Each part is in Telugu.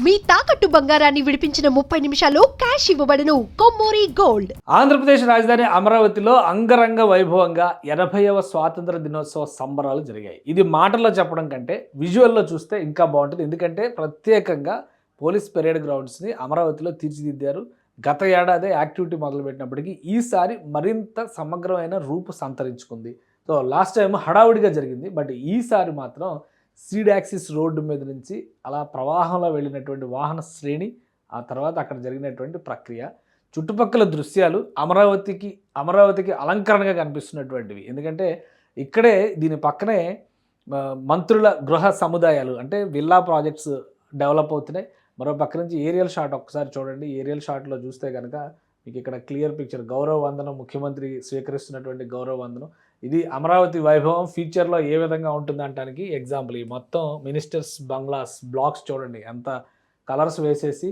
మీ తాకట్టు బంగారాన్ని విడిపించిన 30 నిమిషాల్లో క్యాష్ ఇవ్వబడును. కొమ్మూరి గోల్డ్. ఆంధ్రప్రదేశ్ రాజధాని అమరావతిలో అంగరంగ వైభవంగా 80వ స్వాతంత్ర దినోత్సవ సంబరాలు జరిగాయి. ఇది మాటల్లో చెప్పడం కంటే విజువల్లో చూస్తే ఇంకా బాగుంటుంది. ఎందుకంటే ప్రత్యేకంగా పోలీస్ పెరేడ్ గ్రౌండ్స్ని అమరావతిలో తీర్చిదిద్దారు. గత ఏడాది యాక్టివిటీ మొదలుపెట్టినప్పటికీ ఈసారి మరింత సమగ్రమైన రూపు సంతరించుకుంది. సో లాస్ట్ టైం హడావుడిగా జరిగింది, బట్ ఈసారి మాత్రం సీడ్ యాక్సిస్ రోడ్డు మీద నుంచి అలా ప్రవాహంలో వెళ్ళినటువంటి వాహన శ్రేణి, ఆ తర్వాత అక్కడ జరిగినటువంటి ప్రక్రియ, చుట్టుపక్కల దృశ్యాలు అమరావతికి అలంకరణగా కనిపిస్తున్నటువంటివి. ఎందుకంటే ఇక్కడే దీని పక్కనే మంత్రుల గృహ సముదాయాలు అంటే విల్లా ప్రాజెక్ట్స్ డెవలప్ అవుతున్నాయి. మరో పక్క నుంచి ఏరియల్ షాట్ ఒక్కసారి చూడండి. ఏరియల్ షాట్లో చూస్తే కనుక మీకు ఇక్కడ క్లియర్ పిక్చర్ గౌరవ వందనం, ముఖ్యమంత్రి స్వీకరిస్తున్నటువంటి గౌరవ వందనం. ఇది అమరావతి వైభవం ఫ్యూచర్లో ఏ విధంగా ఉంటుంది అనడానికి ఎగ్జాంపుల్. ఈ మొత్తం మినిస్టర్స్ బంగ్లాస్ బ్లాక్స్ చూడండి, ఎంత కలర్స్ వేసేసి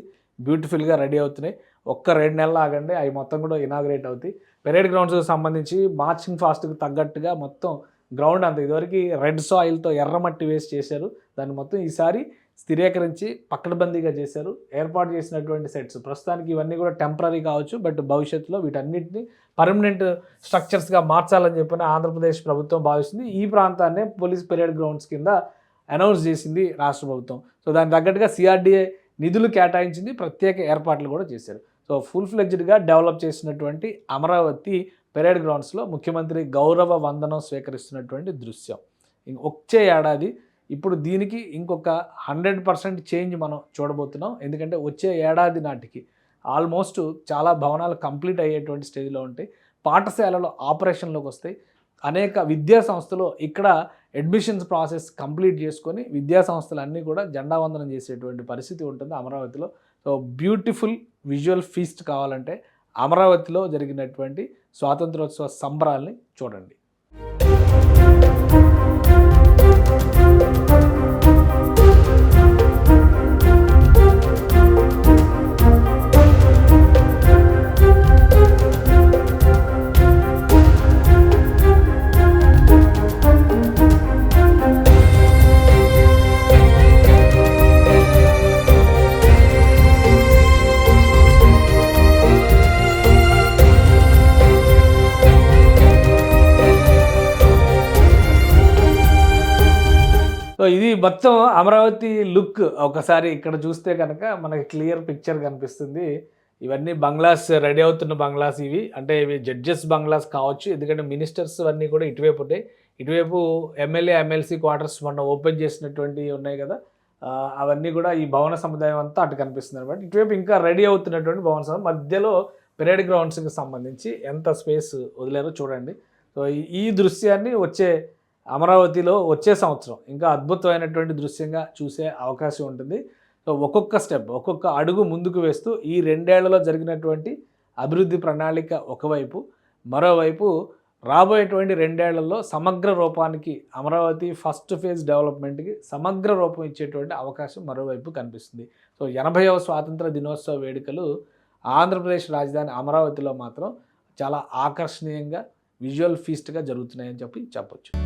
బ్యూటిఫుల్గా రెడీ అవుతున్నాయి. ఒక్క 2 నెలలు ఆగండి, అవి మొత్తం కూడా ఇనాగ్రేట్ అవుతాయి. పెరేడ్ గ్రౌండ్స్కి సంబంధించి మార్చింగ్ ఫాస్ట్కి తగ్గట్టుగా మొత్తం గ్రౌండ్ అంతా ఇదివరకు రెడ్ సాయిల్తో ఎర్రమట్టి వేసి చేశారు, దాన్ని మొత్తం ఈసారి స్థిరీకరించి పక్కడబందీగా చేశారు. ఏర్పాటు చేసినటువంటి సెట్స్ ప్రస్తుతానికి ఇవన్నీ కూడా టెంపరీ కావచ్చు, బట్ భవిష్యత్తులో వీటన్నిటిని పర్మనెంట్ స్ట్రక్చర్స్గా మార్చాలని చెప్పిన ఆంధ్రప్రదేశ్ ప్రభుత్వం భావిస్తుంది. ఈ ప్రాంతాన్నే పోలీస్ పెరేడ్ గ్రౌండ్స్ కింద అనౌన్స్ చేసింది రాష్ట్ర ప్రభుత్వం. సో దానికి తగ్గట్టుగా సిఆర్డీఏ నిధులు కేటాయించింది, ప్రత్యేక ఏర్పాట్లు కూడా చేశారు. సో ఫుల్ ఫ్లెడ్జ్డ్గా డెవలప్ చేసినటువంటి అమరావతి పెరేడ్ గ్రౌండ్స్లో ముఖ్యమంత్రి గౌరవ వందనం స్వీకరిస్తున్నటువంటి దృశ్యం. వచ్చే ఏడాది ఇప్పుడు దీనికి ఇంకొక 100% చేంజ్ మనం చూడబోతున్నాం. ఎందుకంటే వచ్చే ఏడాది నాటికి ఆల్మోస్ట్ చాలా భవనాలు కంప్లీట్ అయ్యేటువంటి స్టేజ్లో ఉంటాయి. పాఠశాలలో ఆపరేషన్లోకి వస్తాయి. అనేక విద్యా సంస్థలు ఇక్కడ అడ్మిషన్స్ ప్రాసెస్ కంప్లీట్ చేసుకొని విద్యా సంస్థలన్నీ కూడా జెండా వందనం చేసేటువంటి పరిస్థితి ఉంటుంది అమరావతిలో. సో బ్యూటిఫుల్ విజువల్ ఫీస్ట్ కావాలంటే అమరావతిలో జరిగినటువంటి స్వాతంత్రోత్సవ సంబరాల్ని చూడండి. సో ఇది మొత్తం అమరావతి లుక్. ఒకసారి ఇక్కడ చూస్తే కనుక మనకి క్లియర్ పిక్చర్ కనిపిస్తుంది. ఇవన్నీ బంగ్లాస్, రెడీ అవుతున్న బంగ్లాస్ ఇవి. అంటే ఇవి జడ్జెస్ బంగ్లాస్ కావచ్చు, ఎందుకంటే మినిస్టర్స్ అన్నీ కూడా ఇటువైపు ఉంటాయి. ఇటువైపు ఎమ్మెల్యే ఎమ్మెల్సీ క్వార్టర్స్ మొన్న ఓపెన్ చేసినటువంటి ఉన్నాయి కదా, అవన్నీ కూడా ఈ భవన సముదాయం అంతా అటు కనిపిస్తుంది అనమాట. ఇటువైపు ఇంకా రెడీ అవుతున్నటువంటి భవన సముదాయం, మధ్యలో పెరేడ్ గ్రౌండ్స్కి సంబంధించి ఎంత స్పేస్ వదిలేరో చూడండి. సో ఈ దృశ్యాన్ని అమరావతిలో వచ్చే సంవత్సరం ఇంకా అద్భుతమైనటువంటి దృశ్యంగా చూసే అవకాశం ఉంటుంది. సో ఒక్కొక్క స్టెప్, ఒక్కొక్క అడుగు ముందుకు వేస్తూ ఈ 2 ఏళ్లలో జరిగినటువంటి అభివృద్ధి ప్రణాళిక ఒకవైపు, మరోవైపు రాబోయేటువంటి 2 ఏళ్లలో సమగ్ర రూపానికి అమరావతి ఫస్ట్ ఫేజ్ డెవలప్మెంట్కి సమగ్ర రూపం ఇచ్చేటువంటి అవకాశం మరోవైపు కనిపిస్తుంది. సో 80వ స్వాతంత్ర దినోత్సవ వేడుకలు ఆంధ్రప్రదేశ్ రాజధాని అమరావతిలో మాత్రం చాలా ఆకర్షణీయంగా విజువల్ ఫీస్ట్గా జరుగుతున్నాయని చెప్పొచ్చు.